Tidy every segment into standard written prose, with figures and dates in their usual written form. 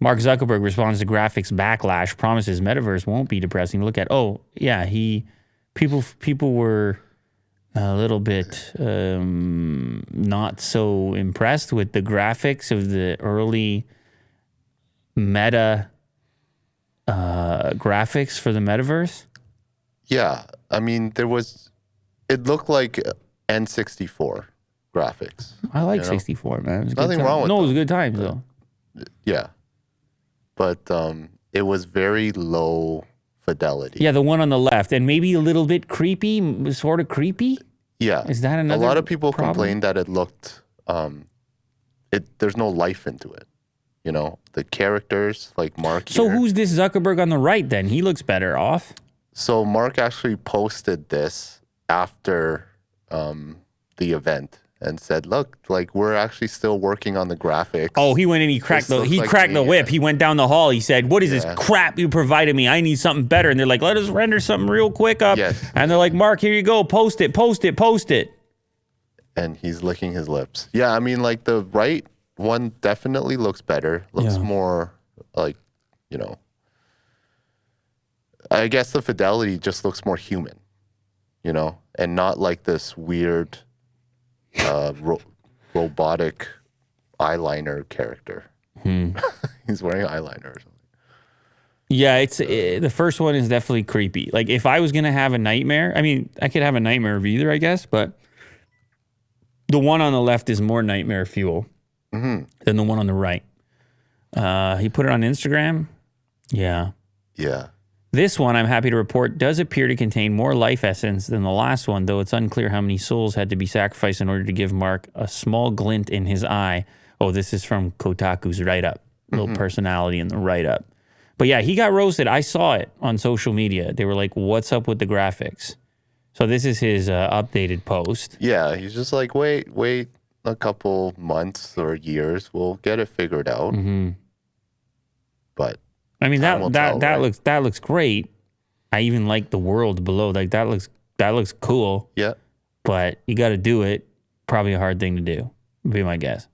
Mark Zuckerberg responds to graphics backlash, promises metaverse won't be depressing. Look at, people were a little bit not so impressed with the graphics of the early meta graphics for the metaverse. Yeah, I mean, it looked like N64 graphics. I like 64, man. It was Nothing wrong with it was them. a good time, though. Yeah. But it was very low fidelity. Yeah, the one on the left, and maybe a little bit creepy, sort of creepy. Yeah. Is that another A lot of people problem? complained that it looked, there's no life into it. You know, the characters, like Mark So here. who's this Zuckerberg on the right, then? He looks better off. So Mark actually posted this after the event and said, look, like, we're actually still working on the graphics. Oh, he went and he cracked the me, whip. He went down the hall. He said, what is this crap you provided me? I need something better. And they're like, let us render something real quick up. Yes. And they're like, Mark, here you go. Post it, post it, post it. And he's licking his lips. Yeah, I mean, like, the right one definitely looks better. Looks more like, you know, I guess the fidelity just looks more human, you know, and not like this weird robotic eyeliner character. He's wearing eyeliner or something. Yeah, the first one is definitely creepy. Like, if I was going to have a nightmare, I mean, I could have a nightmare of either, I guess, but the one on the left is more nightmare fuel than the one on the right. He put it on Instagram. Yeah. Yeah. This one, I'm happy to report, does appear to contain more life essence than the last one, though it's unclear how many souls had to be sacrificed in order to give Mark a small glint in his eye. Oh, this is from Kotaku's write-up. Little personality in the write-up. But yeah, he got roasted. I saw it on social media. They were like, what's up with the graphics? So this is his updated post. Yeah, he's just like, wait a couple months or years. We'll get it figured out. But I mean, that looks great. I even like the world below. Like, that looks cool. Yeah. But you got to do it. Probably a hard thing to do, would be my guess.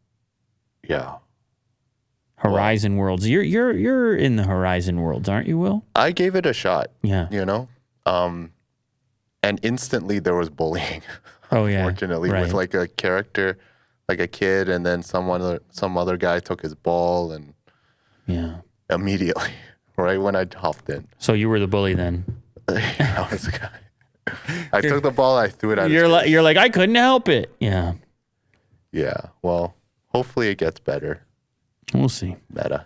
Yeah. Horizon Worlds. You're in the Horizon Worlds, aren't you, Will? I gave it a shot. Yeah. You know? And instantly there was bullying. Oh, yeah. Unfortunately, right. with like a character, like a kid, and then some other guy took his ball, and immediately, right when I hopped in. So you were the bully then? I was the guy. I took the ball, I threw it out. You're like, I couldn't help it. Yeah. Yeah. Well, hopefully it gets better. We'll see. Meta.